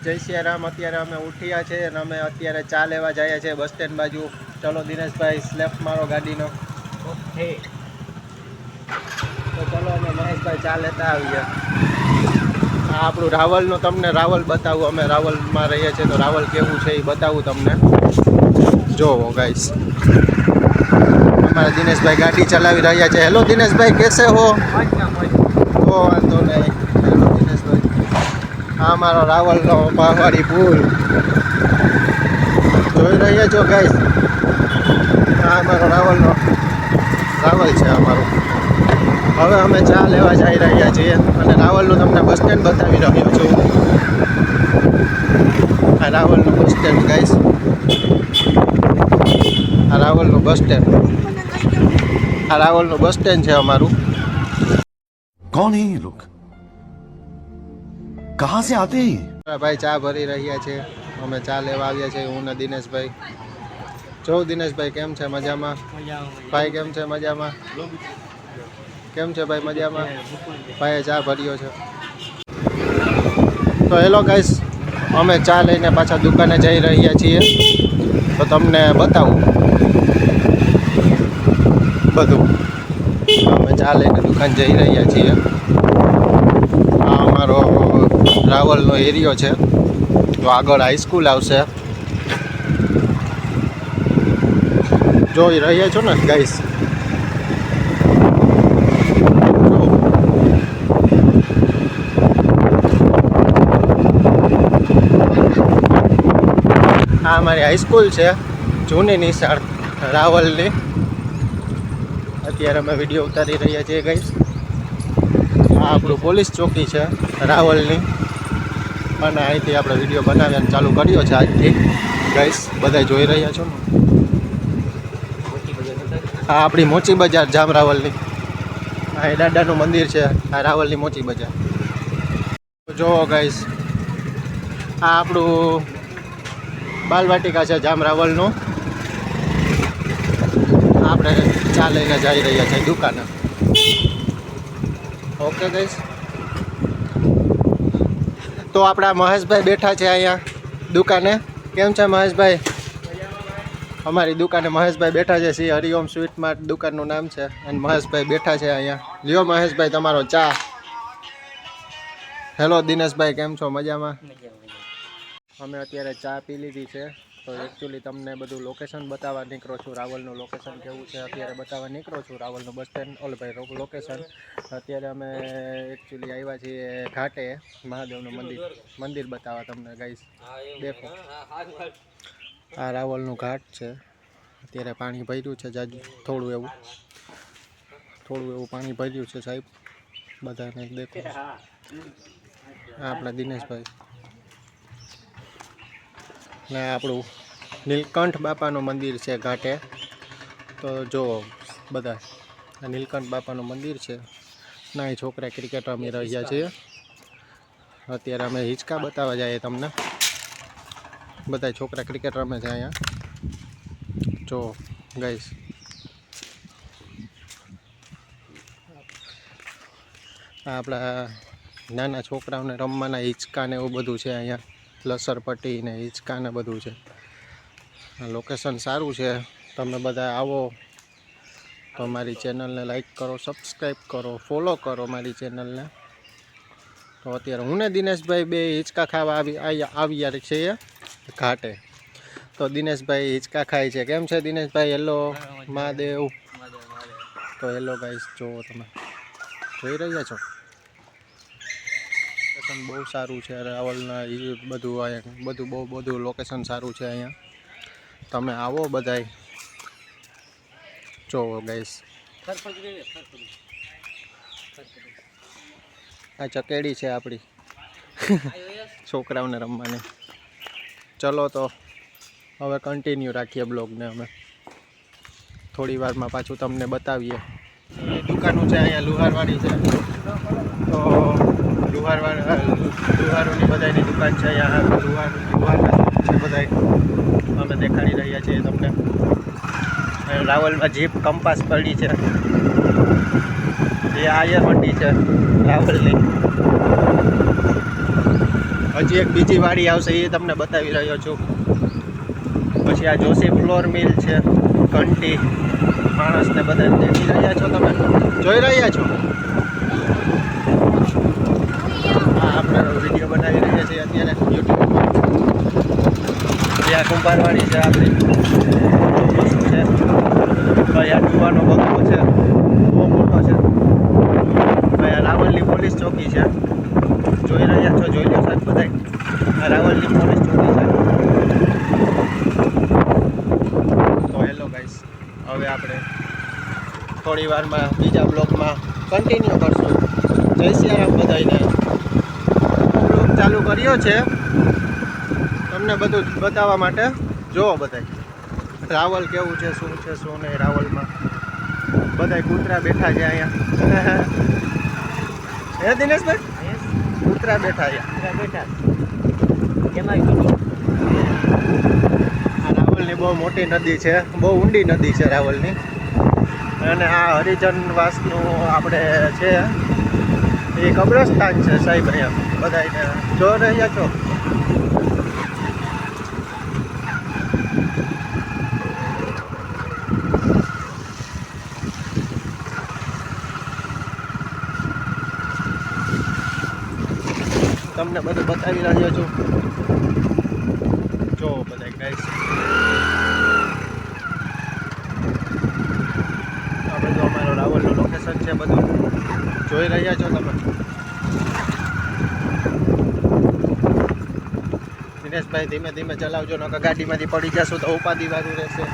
જય શ્રી રામ. અત્યારે અમે ઉઠ્યા છે અને અમે અત્યારે ચા લેવા જઈએ છીએ બસ સ્ટેન્ડ બાજુ. ચલો દિનેશભાઈ, સ્લેપ મારો ગાડીનો. ઓકે, તો ચલો અમે મહેશભાઈ ચા લેતા આવીએ. આ આપણું રાવલનું તમને રાવલ બતાવું. અમે રાવલમાં રહીએ છીએ તો રાવલ કેવું છે એ બતાવું તમને. જોવો ગાઈસ, અમારા દિનેશભાઈ ગાડી ચલાવી રહ્યા છે. હેલો દિનેશભાઈ, કેસે હો? ઓ વાંધો નહીં. હેલો દિનેશભાઈ. આ અમારો રાવલનો પહાડી પુલ જોઈ રહ્યા છો ગાઈસ. આ અમારો રાવલ છે અમારું. હવે અમે ચા લેવા જઈ રહ્યા છીએ અને રાવલનું તમને બસ સ્ટેન્ડ બતાવી રહ્યો છું. આ રાવલનું બસ સ્ટેન્ડ ગાઈસ. આ રાવલનું બસ સ્ટેન્ડ. આ રાવલનું બસ સ્ટેન્ડ છે અમારું. कौन है ये लोग? कहाँ से आते हैं? ભાઈ ચા ભરી રહ્યા છે. અમે ચા લેવા આવ્યા છીએ, હું ને દિનેશભાઈ. જો દિનેશભાઈ કેમ છે? મજામાં? ભાઈ કેમ છે? મજામાં? કેમ છે ભાઈ? મજામાં? ભાઈએ ચા ભર્યો છે. તો હેલો ગાઈસ, અમે ચા લઈને પાછા દુકાને જઈ રહ્યા છીએ. તો તમને બતાવું બધું. અમે ચા લઈને દુકાન જઈ રહ્યા છીએ. આ અમારો રાવલનો એરિયો છે. તો આગળ હાઈસ્કૂલ આવશે. જોઈ રહ્યા છો ને ગાઈસ. આ અમારી હાઈસ્કૂલ છે, જૂની નિશાળ રાવલની. અત્યારે અમે વિડીયો ઉતારી રહ્યા છીએ ગાઈસ. આ આપણું પોલીસ ચોકી છે રાવલની, અને અહીંથી આપણે વિડીયો બનાવ્યાને ચાલુ કર્યો છે આજથી ગાઈસ. બધા જોઈ રહ્યા છો ને. આ આપણી મોચી બજાર જામ રાવલની. આ એ દાદાનું મંદિર છે. આ રાવલની મોચી બજાર. જોવો ગાઈસ, આ આપણું બાલવાટિકા છે જામ રાવલનું. આપણે ચા લઈને જઈ રહ્યા છીએ દુકાને. ઓકે ગાઈસ, તો આપણા મહેશભાઈ બેઠા છે અહીંયા દુકાને. કેમ છે મહેશભાઈ? અમારી દુકાને મહેશભાઈ બેઠા છે. શ્રી હરિઓમ સ્વીટ માર્ટ દુકાનનું નામ છે. અને મહેશભાઈ બેઠા છે અહીંયા. લ્યો મહેશભાઈ તમારો ચા. હેલો દિનેશભાઈ, કેમ છો? મજામાં? અમે અત્યારે ચા પી લીધી છે. તો એકચ્યુઅલી તમને બધું લોકેશન બતાવવા નીકળો છું. રાવલનું લોકેશન કેવું છે અત્યારે બતાવવા નીકળો છું. રાવલનું બસ સ્ટેન્ડ ભાઈ લોકેશન. અત્યારે અમે એકચ્યુઅલી આવ્યા છીએ ઘાટે, મહાદેવનું મંદિર બતાવવા તમને ગાઈસ. દેખો, આ રાવલનું ઘાટ છે. અત્યારે પાણી ભર્યું છે જાજુ, થોડું એવું પાણી ભર્યું છે સાહેબ. બધાને દેખો. આપણા દિનેશભાઈ ને આપણું નીલકંઠ બાપાનું મંદિર છે ઘાટે. તો જુઓ બધા, આ નીલકંઠ બાપાનું મંદિર છે. ના, એ છોકરા ક્રિકેટ રમી રહ્યા છીએ. અત્યારે અમે હિંચકા બતાવવા જઈએ તમને. બધા છોકરા ક્રિકેટ રમે છે અહીંયા. જો ગાઈસ, આપણા નાના છોકરાઓને રમવાના હિંચકા ને એવું બધું છે અહીંયા. લસરપટ્ટી ને હિંચકા ને બધું છે. લોકેશન સારું છે. તમે બધા આવો તો મારી ચેનલને લાઈક કરો, સબસ્ક્રાઈબ કરો, ફોલો કરો મારી ચેનલને. તો અત્યારે હું ને દિનેશભાઈ બે હિંચકા ખાવા આવ્યા છીએ ઘાટે. તો દિનેશભાઈ હિંચકા ખાય છે. કેમ છે દિનેશભાઈ? હેલો મહાદેવ. તો હેલો ગાઈસ, જુઓ તમે જોઈ રહ્યા છો. લોકેશન બહુ સારું છે રાવલના. બધું બહુ બધું લોકેશન સારું છે અહીંયા. તમે આવો બધાય. જોવો ગાઈસ, આ ચકેડી છે આપણી છોકરાઓને રમવાની. ચલો તો હવે કન્ટિન્યુ રાખીએ બ્લોગને. અમે થોડી વારમાં પાછું તમને બતાવીએ. દુકાનો છે અહીંયા લુહારવાળી છે. તો લુહારોની બધાની દુકાન છે અહીંયા. લુહારના છે બધા અમે દેખાડી રહ્યા છીએ તમને. રાવલમાં જીપ કંપાસ પડી છે. એ આયર મંડી છે રાવલની. હજી હજી એક બીજી વાડી આવશે એ તમને બતાવી રહ્યો છું. પછી આ જોશી ફ્લોર મિલ છે, ઘંટી, માણસને બધા દેખી રહ્યા છો તમે, જોઈ રહ્યા છો. હા, આપણે વિડીયો બનાવી રહ્યા છીએ અત્યારે યુટ્યુબમાં. ત્યાં કુંભારવાડી છે આપણી, વસ્તુ છે. ભાઈ આ ડુવાનો બંગલો છે, બહુ મોટો છે. ભાઈ આ રાવલની પોલીસ ચોકી છે, જોઈ રહ્યા છો, જોઈ લો સાહેબ બધા. આ રાવલની પોલીસ ચોકી છે. તો હેલો ગાઈસ, હવે આપણે થોડી વારમાં બીજા બ્લોગમાં કન્ટિન્યુ કરશું. જય સિયારામ બધાને. બ્લોગ ચાલુ કર્યો છે તમને બધું બતાવવા માટે. જુઓ બધાય રાવલ કેવું છે, શું છે શું નહીં. રાવલમાં બધાય કૂતરા બેઠા છે અહીંયા. હે દિનેશભાઈ, કૂતરા બેઠા અહીંયા. આ રાવલની બહુ મોટી નદી છે, બહુ ઊંડી નદી છે રાવલની. અને આ હરિજનવાસનું આપણે છે એ કબ્રસ્તાન છે સાહેબ. અહીંયા બધાને જોઈ રહ્યા છો. તમને બધું બતાવી રહ્યો છું. જો બધા ગાઈસ, આ બધું અમારો રાવલનું લોકેશન છે, બધું જોઈ રહ્યા છો તમે. દિનેશભાઈ ધીમે ધીમે ચલાવજો, નકર ગાડીમાંથી પડી જશો તો ઉપાધિ વાળું રહેશે.